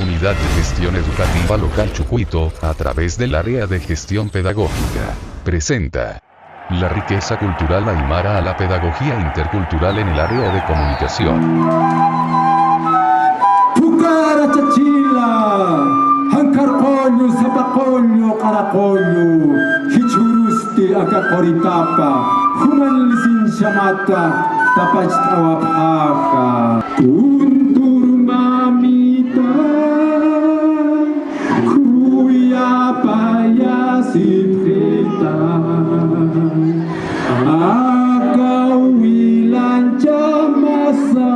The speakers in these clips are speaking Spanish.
Unidad de Gestión Educativa Local Chucuito, a través del Área de Gestión Pedagógica, presenta la riqueza cultural aymara a la pedagogía intercultural en el área de comunicación. Pukara chachila, hankarkonyo sapakonyo karakonyo, hichurusti akakoritapa, human lisin shamata, tapachtawapaka, unturmamita, kuyapaya sitrita, akawilan chamasa,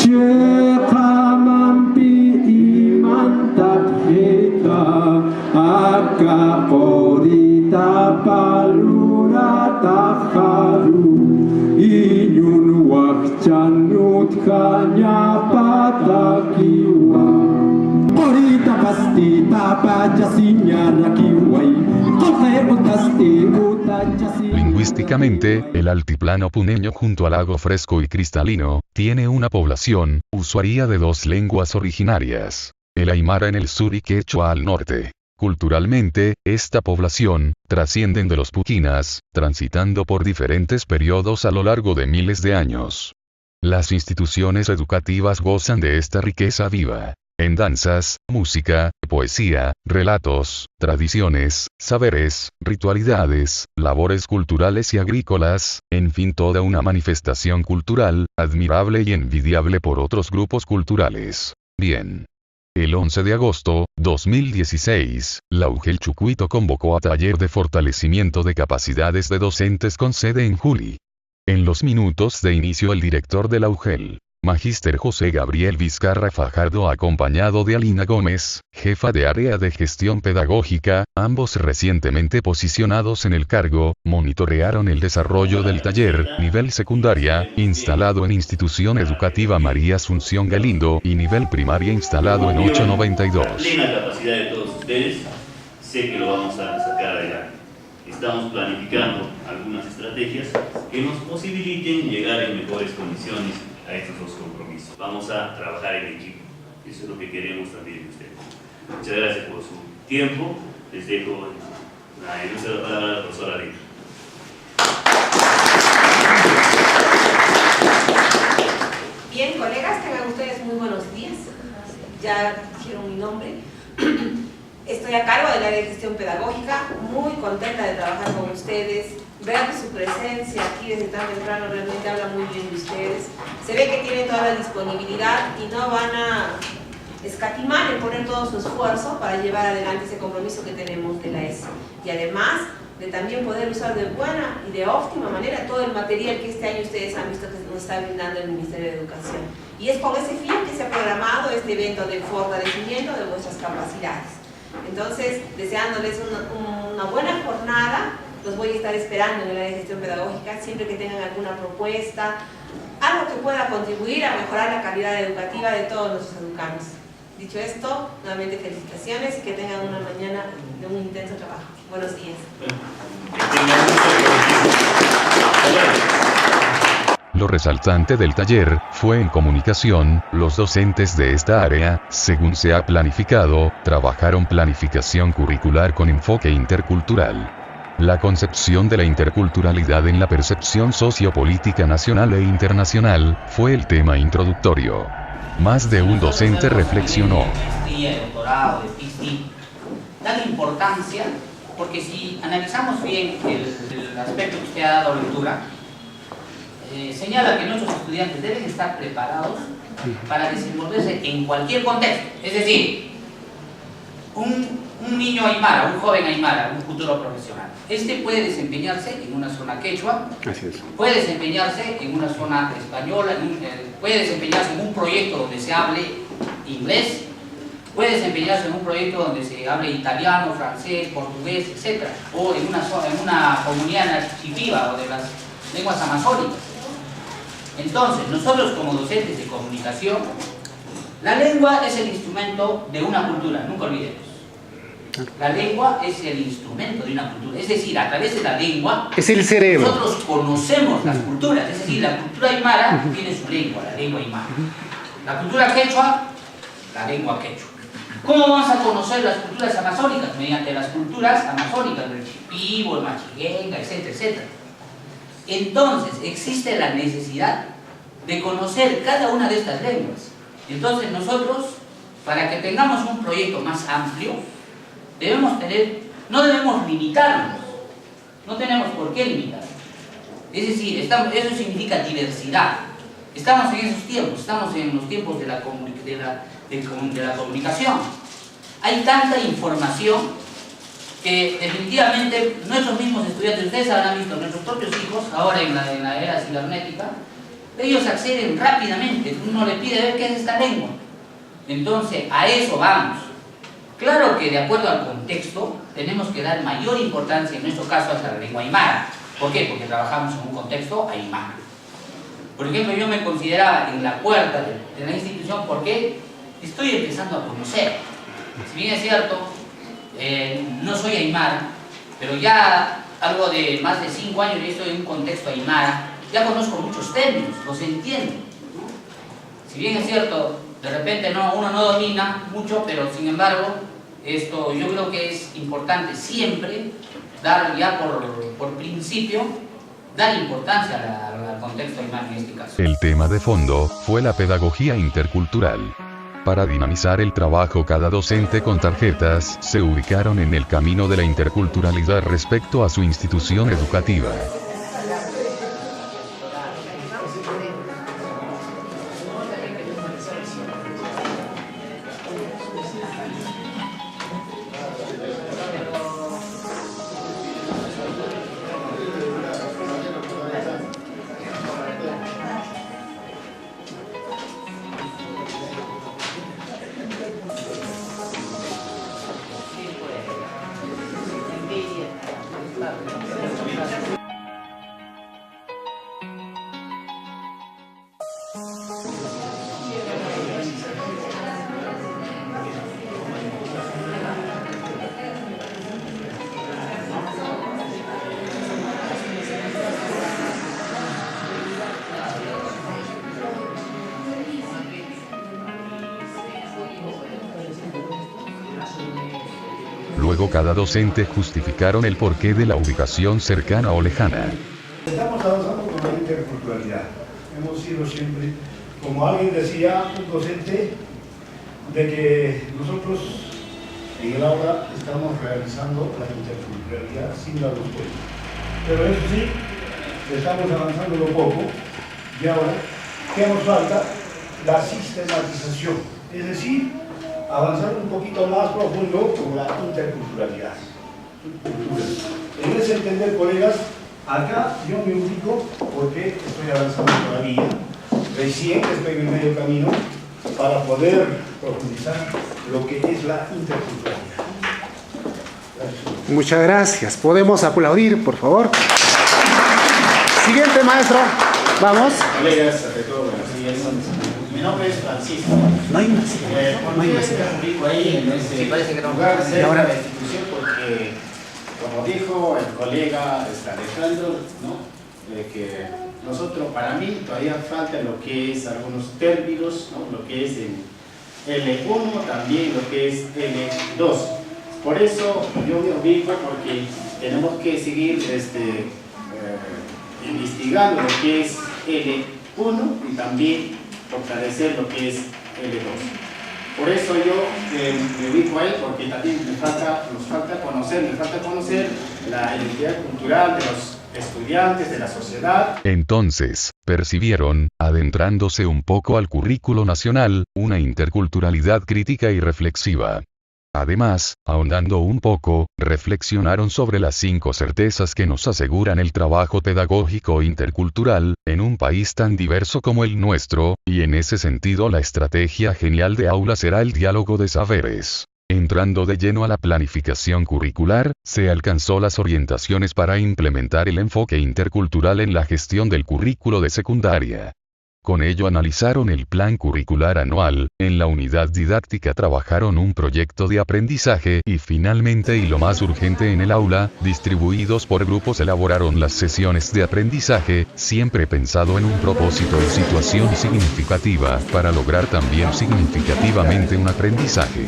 Chekamampi imantap heta akaporita palura takharu inyun wakchanut kanya patakiwa porita pasti tapajasinya rakiwai kohe utasti utajasi. Lingüísticamente, el altiplano puneño junto al lago fresco y cristalino, tiene una población, usuaria de dos lenguas originarias, el aymara en el sur y quechua al norte. Culturalmente, esta población, trascienden de los puquinas, transitando por diferentes periodos a lo largo de miles de años. Las instituciones educativas gozan de esta riqueza viva. En danzas, música, poesía, relatos, tradiciones, saberes, ritualidades, labores culturales y agrícolas, en fin toda una manifestación cultural, admirable y envidiable por otros grupos culturales. Bien. El 11 de agosto, 2016, la UGEL Chucuito convocó a taller de fortalecimiento de capacidades de docentes con sede en Juli. En los minutos de inicio el director de la UGEL, Magíster José Gabriel Vizcarra Fajardo acompañado de Alina Gómez, jefa de área de gestión pedagógica, ambos recientemente posicionados en el cargo, monitorearon el desarrollo del taller, nivel secundaria, instalado en Institución Educativa María Asunción Galindo, y nivel primaria instalado en 892. La plena capacidad de todos ustedes, sé que lo vamos a sacar adelante. Estamos planificando algunas estrategias que nos posibiliten llegar en mejores condiciones a estos dos compromisos. Vamos a trabajar en equipo. Eso es lo que queremos también de ustedes. Muchas gracias por su tiempo. Les dejo la ilustre palabra a la profesora Lina. Bien, colegas, tengan ustedes muy buenos días. Ya dijeron mi nombre. Estoy a cargo del área de gestión pedagógica, muy contenta de trabajar con ustedes. Ver su presencia aquí desde tan temprano realmente habla muy bien de ustedes. Se ve que tienen toda la disponibilidad y no van a escatimar en poner todo su esfuerzo para llevar adelante ese compromiso que tenemos de la ESI. Y además de también poder usar de buena y de óptima manera todo el material que este año ustedes han visto que nos está brindando el Ministerio de Educación. Y es con ese fin que se ha programado este evento de fortalecimiento de vuestras capacidades. Entonces, deseándoles una buena jornada. Los voy a estar esperando en el área de gestión pedagógica, siempre que tengan alguna propuesta, algo que pueda contribuir a mejorar la calidad educativa de todos nuestros educandos. Dicho esto, nuevamente felicitaciones y que tengan una mañana de un intenso trabajo. Buenos días. Lo resaltante del taller, fue en comunicación, los docentes de esta área, según se ha planificado, trabajaron planificación curricular con enfoque intercultural. La concepción de la interculturalidad en la percepción sociopolítica nacional e internacional, fue el tema introductorio. Más de un docente reflexionó. De doctorado, de PhD, dan importancia, porque si analizamos bien el aspecto que usted ha dado lectura, señala que nuestros estudiantes deben estar preparados para desenvolverse en cualquier contexto. Es decir, un niño aymara, un joven aymara, un futuro profesional, puede desempeñarse en una zona quechua, puede desempeñarse en una zona española, puede desempeñarse en un proyecto donde se hable inglés, puede desempeñarse en un proyecto donde se hable italiano, francés, portugués, etc. O en una comunidad nativa o de las lenguas amazónicas. Entonces, nosotros como docentes de comunicación, la lengua es el instrumento de una cultura, nunca olvidemos. La lengua es el instrumento de una cultura, es decir, a través de la lengua es el cerebro. Nosotros conocemos las culturas, es decir, la cultura aymara tiene su lengua, la lengua aymara. La cultura quechua la lengua quechua. ¿Cómo vamos a conocer las culturas amazónicas? Mediante las culturas amazónicas, el Shipibo, el Machiguenga, etcétera, etcétera. Entonces, existe la necesidad de conocer cada una de estas lenguas. Entonces, nosotros, para que tengamos un proyecto más amplio, no debemos limitarnos. No tenemos por qué limitarnos. Es decir, eso significa diversidad. Estamos en esos tiempos, estamos en los tiempos de la comunicación. Hay tanta información que definitivamente nuestros mismos estudiantes, ustedes habrán visto, nuestros propios hijos, ahora en la era cibernética, ellos acceden rápidamente. Uno le pide ver qué es esta lengua. Entonces, a eso vamos. Claro que de acuerdo al contexto, tenemos que dar mayor importancia, en nuestro caso, a la lengua aymara. ¿Por qué? Porque trabajamos en un contexto aymara. Por ejemplo, yo me consideraba en la puerta de la institución porque estoy empezando a conocer. Si bien es cierto, no soy aymara, pero ya algo de más de 5 años yo estoy en un contexto aymara, ya conozco muchos términos, los entiendo, ¿no? Si bien es cierto, de repente uno no domina mucho, pero sin embargo, yo creo que es importante siempre dar ya por principio, dar importancia al contexto aymara en este caso. El tema de fondo fue la pedagogía intercultural. Para dinamizar el trabajo, cada docente con tarjetas se ubicaron en el camino de la interculturalidad respecto a su institución educativa. Luego cada docente justificaron el porqué de la ubicación cercana o lejana. Estamos avanzando con la interculturalidad. Hemos sido siempre, como alguien decía, un docente, de que nosotros en el aula estamos realizando la interculturalidad sin la usted. Pero eso sí, estamos avanzando un poco y ahora, ¿qué nos falta? La sistematización, es decir, avanzar un poquito más profundo con la interculturalidad. En ese entender, colegas, acá yo me ubico porque estoy avanzando todavía, recién estoy en medio camino para poder profundizar lo que es la interculturalidad. Gracias. Muchas gracias. ¿Podemos aplaudir, por favor? Siguiente, maestro. Vamos. Colegas, ante todo, buenos días. Mi nombre es Francisco. No hay más. ¿Por qué me ubico ahí en ese lugar cerca de la institución? Porque, como dijo el colega Alejandro, ¿no? De que nosotros, para mí, todavía falta lo que es algunos términos, ¿no? Lo que es el L1, también lo que es L2. Por eso yo me ubico, porque tenemos que seguir investigando lo que es L1 y también fortalecer lo que es L2. Por eso yo me ubico a él, porque también nos falta conocer la identidad cultural de los estudiantes, de la sociedad. Entonces, percibieron, adentrándose un poco al currículo nacional, una interculturalidad crítica y reflexiva. Además, ahondando un poco, reflexionaron sobre las 5 certezas que nos aseguran el trabajo pedagógico intercultural, en un país tan diverso como el nuestro, y en ese sentido la estrategia genial de aula será el diálogo de saberes. Entrando de lleno a la planificación curricular, se alcanzó las orientaciones para implementar el enfoque intercultural en la gestión del currículo de secundaria. Con ello analizaron el plan curricular anual, en la unidad didáctica trabajaron un proyecto de aprendizaje y finalmente y lo más urgente en el aula, distribuidos por grupos elaboraron las sesiones de aprendizaje, siempre pensado en un propósito y situación significativa, para lograr también significativamente un aprendizaje.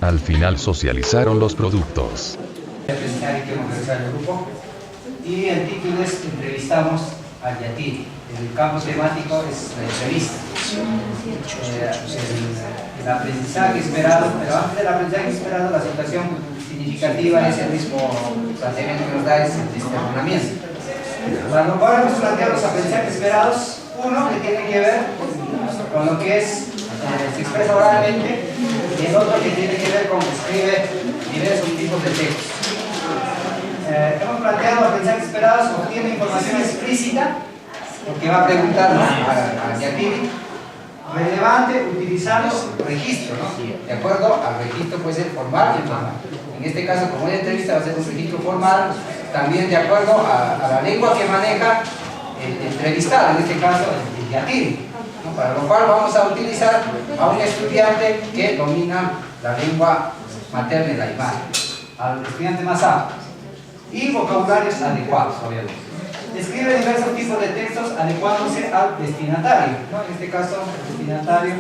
Al final socializaron los productos. Y el título es Entrevistamos a Yatiri. El campo temático es la entrevista. El aprendizaje esperado, pero antes del aprendizaje esperado, la situación significativa es el mismo planteamiento que nos da es el discernimiento. Para lo cual hemos planteado los aprendizajes esperados, uno que tiene que ver con lo que es, se expresa oralmente, y el otro que tiene que ver con que escribe diversos tipos de textos. Hemos planteado aprendizajes esperados, obtiene información explícita, porque va a preguntar a Yatiri, relevante utilizando registro, ¿no? De acuerdo al registro puede ser formal y informal. En este caso, como es entrevista, va a ser un registro formal, también de acuerdo a la lengua que maneja el entrevistado, en este caso el Yatiri, ¿no? Para lo cual vamos a utilizar a un estudiante que domina la lengua materna y la imagen, al estudiante más apto, y vocabularios adecuados, obviamente. Describe diversos tipos de textos adecuándose al destinatario, ¿no? En este caso, el destinatario,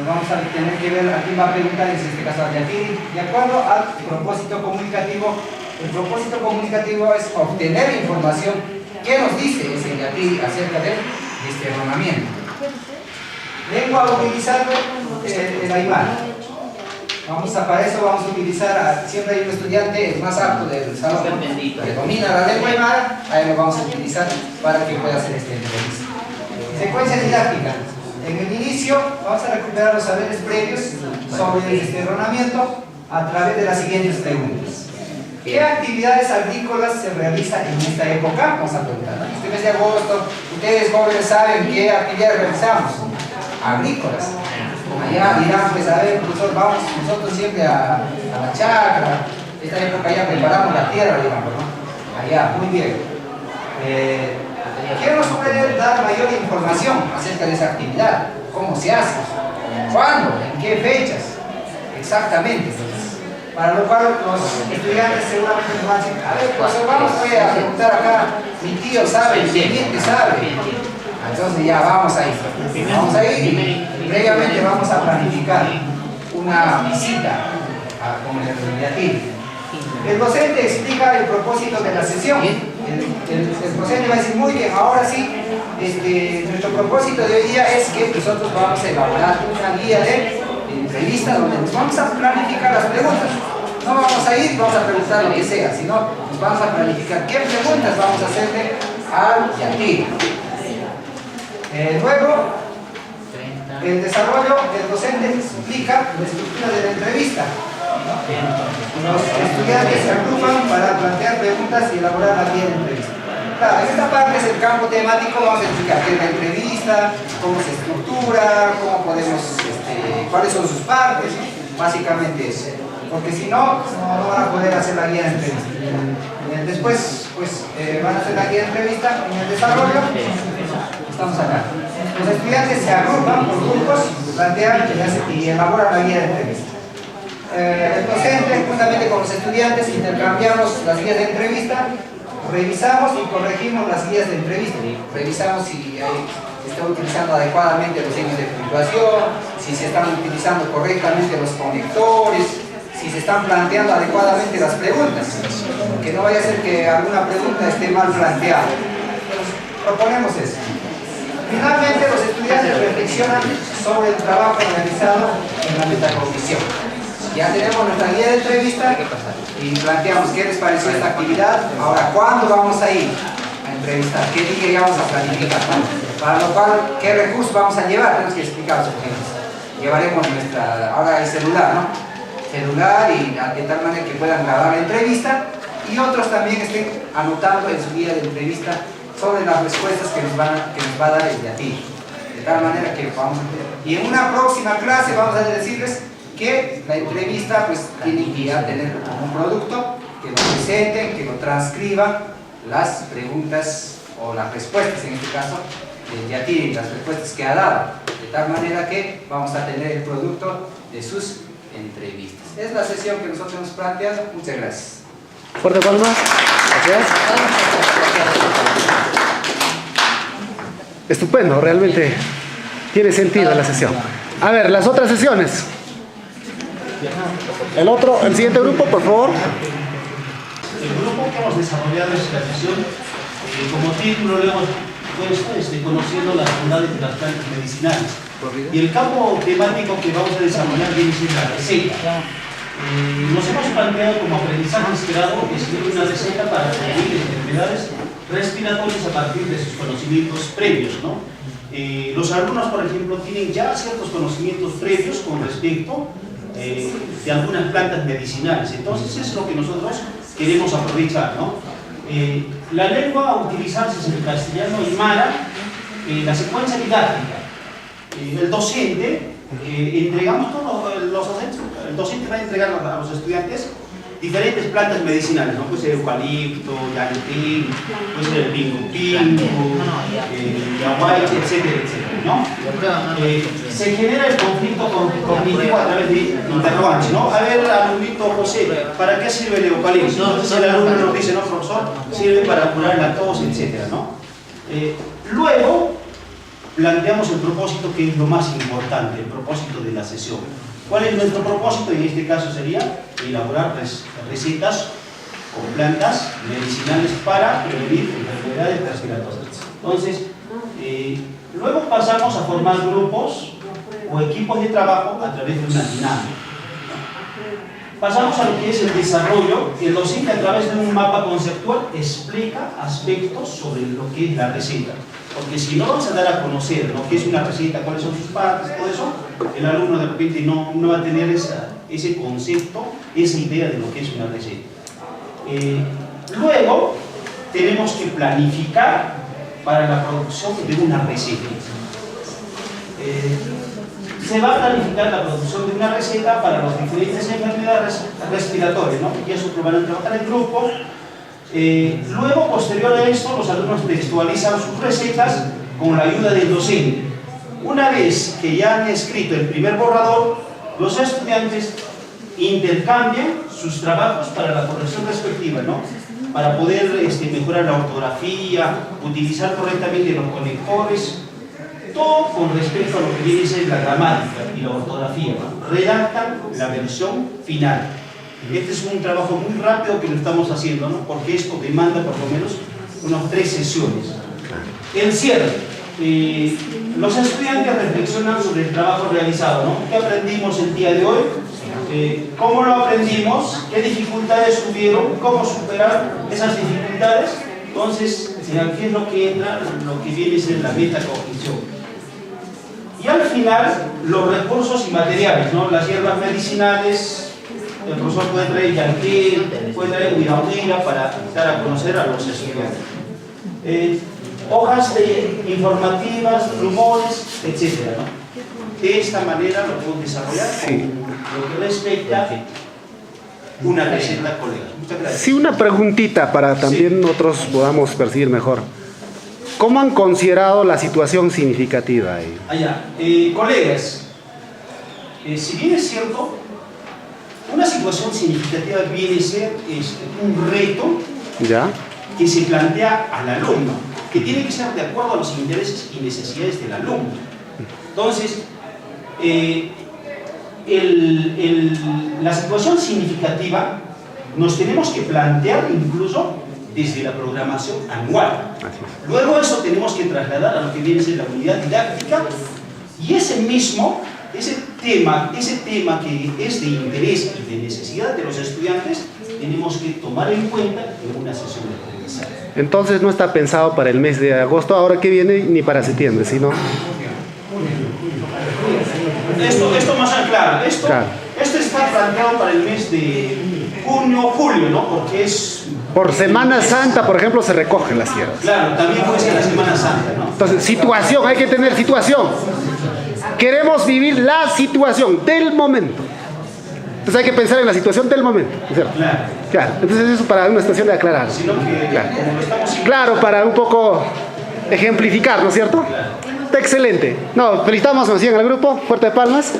vamos a tener que ver a quién va a preguntar, en este caso a Yatiri, de acuerdo al propósito comunicativo. El propósito comunicativo es obtener información que nos dice ese Yatiri acerca del discernimiento. Lengua utilizando el aymara. Para eso vamos a utilizar, siempre hay un estudiante más apto del salón que domina la lengua aymara, ahí lo vamos a utilizar para que pueda hacer esta entrevista. Secuencia didáctica. En el inicio vamos a recuperar los saberes previos sobre el discernimiento a través de las siguientes preguntas. ¿Qué actividades agrícolas se realizan en esta época? Vamos a preguntar, ¿no? Este mes de agosto, ustedes jóvenes saben qué actividades realizamos. Agrícolas. Allá dirán, pues a ver, profesor, vamos nosotros siempre a la chacra. Esta época ya preparamos la tierra, digamos, ¿no? Allá, muy bien. ¿Quién nos puede dar mayor información acerca de esa actividad? ¿Cómo se hace? ¿Cuándo? ¿En qué fechas? Exactamente. Para lo cual los estudiantes seguramente nos van a decir, a ver, profesor, vamos a preguntar acá, mi tío sabe, mi teniente sabe. Entonces ya vamos a ir. Vamos a ir y previamente vamos a planificar una visita con el Yatiri. El docente explica el propósito de la sesión. El docente va a decir, muy bien, ahora sí, nuestro propósito de hoy día es que nosotros vamos a elaborar una guía de entrevista donde nos vamos a planificar las preguntas. No vamos a ir, vamos a preguntar lo que sea, sino nos vamos a planificar qué preguntas vamos a hacerle al Yatiri. Luego, el desarrollo del docente explica la estructura de la entrevista. Los estudiantes se agrupan para plantear preguntas y elaborar la guía de entrevista. Claro, en esta parte es el campo temático, vamos a explicar qué es la entrevista, cómo se estructura, cómo podemos, cuáles son sus partes, básicamente eso. Porque si no, no van a poder hacer la guía de entrevista. Después, pues, van a hacer la guía de entrevista en el desarrollo. Estamos acá. Los estudiantes se agrupan por grupos, plantean y elaboran la guía de entrevista. El docente, juntamente con los estudiantes, intercambiamos las guías de entrevista, revisamos y corregimos las guías de entrevista. Revisamos si se están utilizando adecuadamente los signos de puntuación, si se están utilizando correctamente los conectores, si se están planteando adecuadamente las preguntas, que no vaya a ser que alguna pregunta esté mal planteada. Entonces, proponemos eso. Finalmente, los estudiantes reflexionan sobre el trabajo realizado en la metacognición. Ya tenemos nuestra guía de entrevista y planteamos qué les pareció esta actividad. Ahora, ¿cuándo vamos a ir a entrevistar? ¿Qué día vamos a planificar? Para lo cual, ¿qué recursos vamos a llevar? Tenemos que explicar a los estudiantes. Llevaremos ahora el celular, ¿no? Celular y de tal manera que puedan grabar la entrevista y otros también estén anotando en su guía de entrevista sobre las respuestas que nos va a dar el DIATIR. De tal manera que vamos a tener. Y en una próxima clase vamos a decirles que la entrevista pues tiene que ya tener un producto, que lo presenten, que lo transcriban, las preguntas o las respuestas en este caso del DIATIR, las respuestas que ha dado, de tal manera que vamos a tener el producto de sus entrevistas. Es la sesión que nosotros hemos planteado. Muchas gracias. Fuerte palmas. Gracias. Estupendo, realmente tiene sentido la sesión. A ver, las otras sesiones. El siguiente grupo, por favor. El grupo que hemos desarrollado esta sesión, como título le hemos puesto conociendo las bondades de las plantas medicinales. Y el campo temático que vamos a desarrollar viene siendo la receta. Nos hemos planteado como aprendizaje esperado escribir una receta para prevenir enfermedades respiratorias a partir de sus conocimientos previos, ¿no? Los alumnos, por ejemplo, tienen ya ciertos conocimientos previos con respecto de algunas plantas medicinales. Entonces, eso es lo que nosotros queremos aprovechar, ¿no? La lengua a utilizarse es el castellano aymara, la secuencia didáctica. El docente, entregamos todos los docentes, el docente va a entregar a los estudiantes diferentes plantas medicinales, ¿no? Puede ser eucalipto, yanquín, puede ser el pingo, yaguayche, etcétera, etcétera, ¿no? Se genera el conflicto cognitivo a través de interrogantes, ¿no? A ver, alumnito José, ¿para qué sirve el eucalipto? Entonces el alumno nos dice, no, profesor, sirve para curar la tos, etcétera, ¿no? Luego, planteamos el propósito, que es lo más importante, el propósito de la sesión. ¿Cuál es nuestro propósito? En este caso sería elaborar recetas con plantas medicinales para prevenir enfermedades respiratorias. Entonces, luego pasamos a formar grupos o equipos de trabajo a través de una dinámica. Pasamos a lo que es el desarrollo. El docente, a través de un mapa conceptual, explica aspectos sobre lo que es la receta. Porque si no vamos a dar a conocer lo que es una receta, cuáles son sus partes, todo eso, el alumno de repente no va a tener ese concepto, esa idea de lo que es una receta. Luego, tenemos que planificar para la producción de una receta. Se va a planificar la producción de una receta para las diferentes enfermedades respiratorias, ¿no? Y eso lo van a trabajar en grupo. Luego, posterior a esto, los alumnos textualizan sus recetas con la ayuda del docente. Una vez que ya han escrito el primer borrador, los estudiantes intercambian sus trabajos para la corrección respectiva, ¿no? Para poder mejorar la ortografía, utilizar correctamente los conectores, todo con respecto a lo que viene a ser la gramática y la ortografía. Redactan la versión final. Este es un trabajo muy rápido que lo estamos haciendo, ¿no? Porque esto demanda por lo menos unas 3 sesiones. El cierre. Los estudiantes reflexionan sobre el trabajo realizado, ¿no? ¿Qué aprendimos el día de hoy? ¿Cómo lo aprendimos? ¿Qué dificultades tuvieron? ¿Cómo superar esas dificultades? Entonces, aquí es lo que entra, lo que viene a ser la metacognición. Y al final, los recursos y materiales, ¿no? Las hierbas medicinales. El profesor puede traer yanquín, puede traer huirahuira para dar a conocer a los estudiantes. Hojas informativas, rumores, etc., ¿no? De esta manera lo podemos desarrollar con lo que respecta una receta, colegas. Muchas gracias. Sí, una preguntita para también nosotros podamos percibir mejor. ¿Cómo han considerado la situación significativa ahí? Colegas, si bien es cierto, una situación significativa viene a ser un reto ¿ya? Que se plantea al alumno, que tiene que ser de acuerdo a los intereses y necesidades del alumno. Entonces, la situación significativa nos tenemos que plantear incluso desde la programación anual. Luego eso tenemos que trasladar a lo que viene a ser la unidad didáctica, y ese tema que es de interés y de necesidad de los estudiantes, tenemos que tomar en cuenta en una sesión de aprendizaje. Entonces no está pensado para el mes de agosto, ahora que viene, ni para septiembre, sino... Esto más claro, esto está planteado para el mes de junio, julio, ¿no? Porque es Por Semana Santa, por ejemplo, se recogen las tierras. Claro, también puede ser la Semana Santa, ¿no? Entonces, situación, hay que tener situación. Queremos vivir la situación del momento. Entonces hay que pensar en la situación del momento, ¿cierto? Claro. Claro. Entonces eso para una situación de aclarar. Sino que, Claro. como lo estamos... Claro, para un poco ejemplificar, ¿no es cierto? Está excelente. No, felicitamos más bien al grupo. Fuerte de palmas.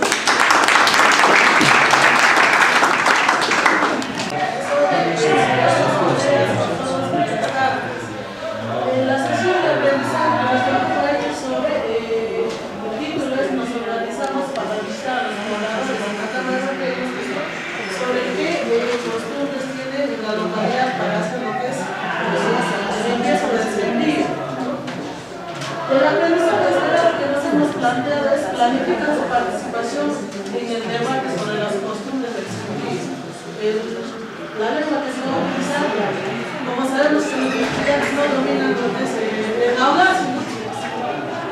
El aprendizaje que nos hemos planteado es planificar su participación en el debate sobre las costumbres del sentido. La lengua que se va a utilizar, como sabemos que los estudiantes no dominan lo que es el hablar, sino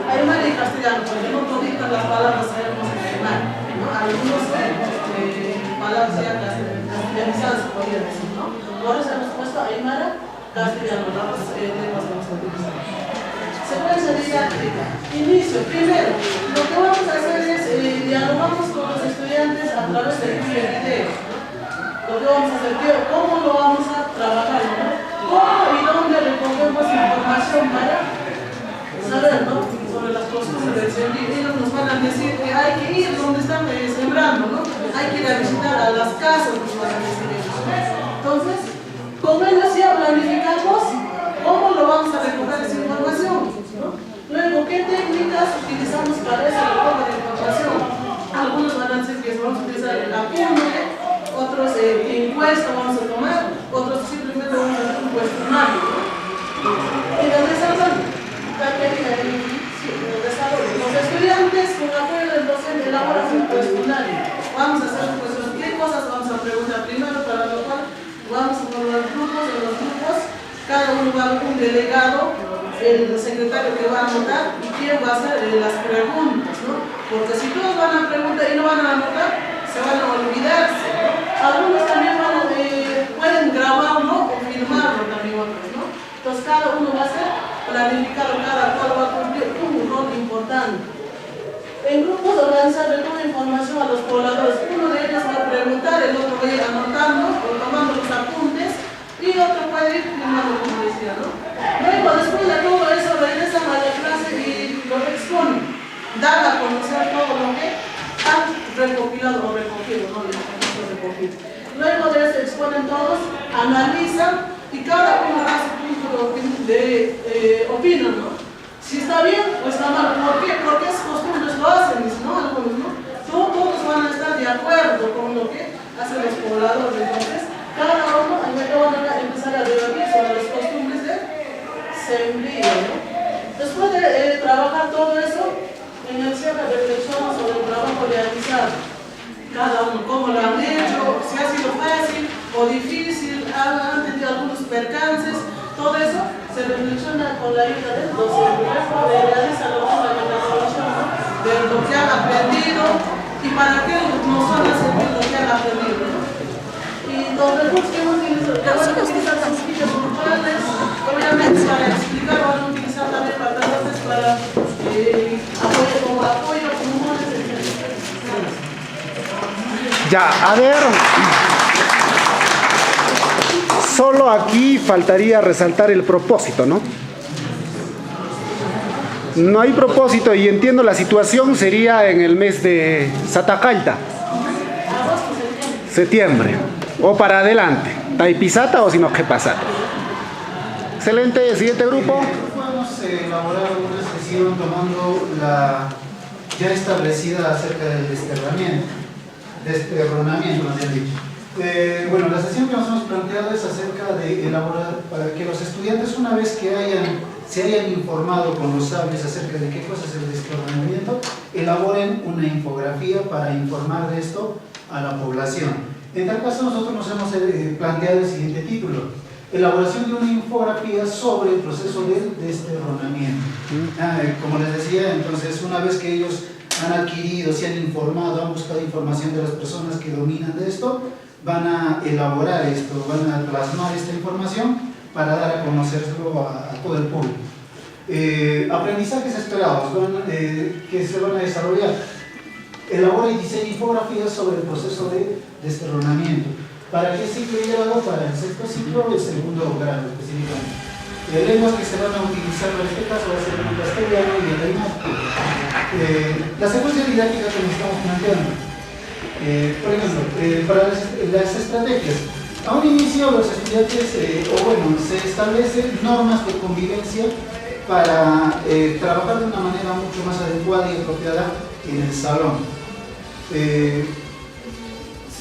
aymara y castellano, porque no toditas las palabras sabemos aymara, ¿no? Algunos palabras ya castellanizadas se podría decir, ¿no? Por eso hemos puesto aymara, castellano, las dos lenguas que vamos a utilizar. Secuencia didáctica. Inicio. Primero, lo que vamos a hacer es dialogamos con los estudiantes a través del video. Lo que vamos a hacer, cómo lo vamos a trabajar, ¿no? Cómo y dónde recogemos información para saber, ¿no? Sobre las costumbres del sentido. Ellos nos van a decir que hay que ir donde están sembrando, ¿no? Hay que ir a visitar a las casas, nos van a decir ellos, ¿no? Entonces, con ellos ya planificamos cómo lo vamos a recoger esa información. Luego, ¿qué técnicas utilizamos para esa recoger de información? Algunos van a decir que vamos a utilizar el apunte, otros encuesta vamos a tomar, otros simplemente vamos a hacer un cuestionario. Y el desarrollo, los estudiantes con apoyo del docente elaboran un cuestionario. Vamos a hacer un cuestionario. ¿Qué cosas vamos a preguntar? Primero, para lo cual vamos a formar grupos, en los grupos cada uno va a un delegado, el secretario que va a anotar y quién va a hacer las preguntas, ¿no? Porque si todos van a preguntar y no van a anotar, se van a olvidarse, ¿no? Algunos también pueden grabarlo o filmarlo también otros, ¿no? Entonces cada uno va a ser planificado, cada cual va a cumplir un rol importante. En grupos organizar toda información a los pobladores. Uno de ellos va a preguntar, el otro va a ir anotando o tomando los apuntes y otro puede ir filmando, como decía, ¿no? Luego, después de todo eso, regresan a la clase y lo exponen. Dan a conocer todo lo que han recopilado o recogido, ¿no? Luego de eso exponen todos, analizan y cada uno da su punto de opinión, ¿no? Si está bien o está mal. ¿Por qué? Porque es costumbres lo hacen, ¿no? Algunos, ¿no? Todos van a estar de acuerdo con lo que hacen los pobladores. Entonces, cada uno van a empezar a debatir sobre las costumbres de sembrío, ¿no? Después de trabajar todo eso, en el cierre reflexionamos sobre el trabajo realizado. Cada uno, cómo lo han hecho, si ha sido fácil o difícil, han tenido algunos percances, todo eso se reflexiona con la ayuda del docente. Realiza lo que es la metodología, ¿no? De lo que han aprendido y para qué nos van a servir lo que han aprendido, ¿no? Y los recursos que hemos utilizado, que van a utilizar las fichas grupales, obviamente para explicar, van a utilizar también plataformas para apoyo, como apoyo, como Ya, a ver. Solo aquí faltaría resaltar el propósito, ¿no? No hay propósito y entiendo la situación sería en el mes de Satacalta. Septiembre. O para adelante. Taipisata o sino que pasata. Excelente. Siguiente grupo. Podemos elaborar una sesión tomando la ya establecida acerca del desterronamiento, más bien dicho. Bueno, la sesión que nos hemos planteado es acerca de elaborar, para que los estudiantes, una vez que se hayan informado con los sabios acerca de qué cosa es el desterronamiento, elaboren una infografía para informar de esto a la población. En tal caso, nosotros nos hemos planteado el siguiente título: elaboración de una infografía sobre el proceso del desterronamiento. Como les decía, entonces, una vez que ellos han adquirido, se han informado, han buscado información de las personas que dominan de esto, van a elaborar esto, van a plasmar esta información para dar a conocerlo a todo el público. Aprendizajes esperados que se van a desarrollar. Elabora y diseña infografías sobre el proceso de desterronamiento. ¿Para qué ciclo y grado? Para el sexto ciclo y el segundo grado específicamente. Lenguas que se van a utilizar en este caso va a ser el castellano y el alemán. La secuencia didáctica que nos estamos planteando. Por ejemplo, para las estrategias. A un inicio los estudiantes, se establecen normas de convivencia para trabajar de una manera mucho más adecuada y apropiada en el salón.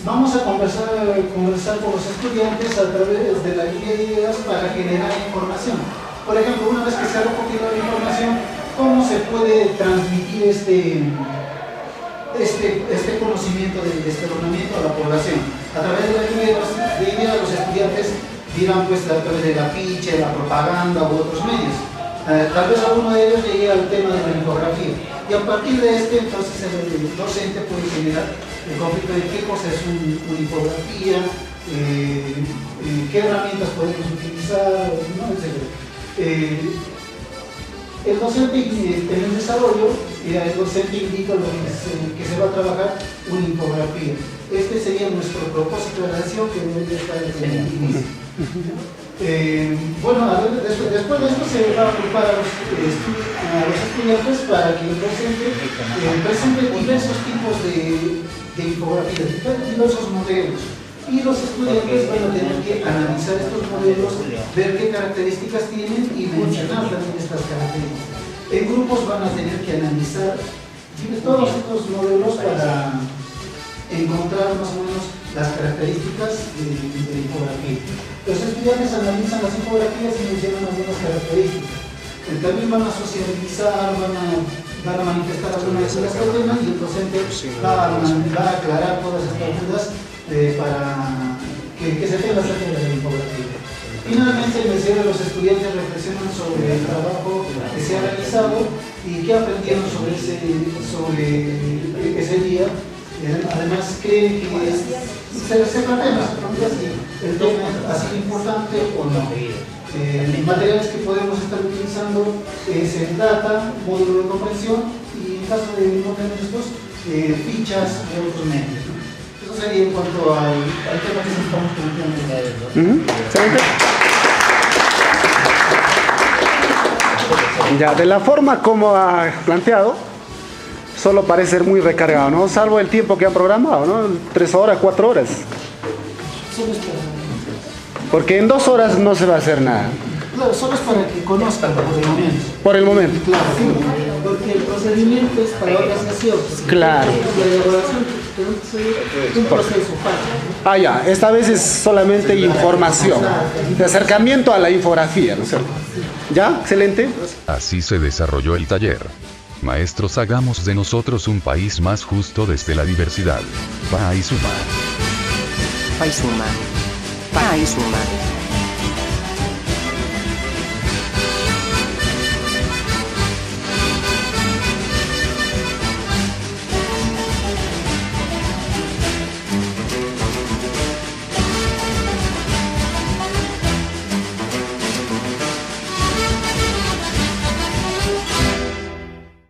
Vamos a conversar con los estudiantes a través de la lluvia de ideas para generar información. Por ejemplo, una vez que se ha recogido la información, ¿cómo se puede transmitir este conocimiento del desterronamiento a la población? A través de la lluvia de ideas, los estudiantes dirán pues a través de la afiche, la propaganda u otros medios. Tal vez alguno de ellos llegue al tema de la infografía. Y a partir de entonces el docente puede generar el conflicto de qué cosa es una infografía, qué herramientas podemos utilizar, ¿no? etc. El docente en el desarrollo, el docente indica lo que se va a trabajar una infografía. Este sería nuestro propósito de la acción que debe estar en el inicio. Después de esto se va a agrupar a los estudiantes para que el docente presente diversos tipos de infografías, diversos modelos. Y los estudiantes van a tener que analizar estos modelos, ver qué características tienen y mencionar también estas características. En grupos van a tener que analizar todos estos modelos para encontrar más o menos las características de la infografía. Los estudiantes analizan las infografías y mencionan algunas características. También van a socializar, van a manifestar algunas de las problemas y el docente va a aclarar todas estas dudas para que se tenga acerca de la infografía. Finalmente, en el cierre, los estudiantes reflexionan sobre el trabajo que se ha realizado y qué aprendieron sobre ese día. Además, creen que se plantean las preguntas si el tema ha sido importante o no. Materiales que podemos estar utilizando es el data, módulo de comprensión y en caso de no tener estos, fichas de otros medios. Eso sería en cuanto al tema que estamos planteando. Ya, de la forma como ha planteado, solo parece ser muy recargado, ¿no? Salvo el tiempo que han programado, ¿no? 3 horas, 4 horas. Porque en 2 horas no se va a hacer nada. Claro, solo es para que conozcan por el momento. Por el momento. Claro, sí, porque el procedimiento es para otras sesiones. Claro. La elaboración es un proceso fácil. Ya, esta vez es solamente información, de acercamiento a la infografía, ¿no es cierto? ¿Ya? Excelente. Así se desarrolló el taller. Maestros, hagamos de nosotros un país más justo desde la diversidad. País Humano. País Humano. País Humano.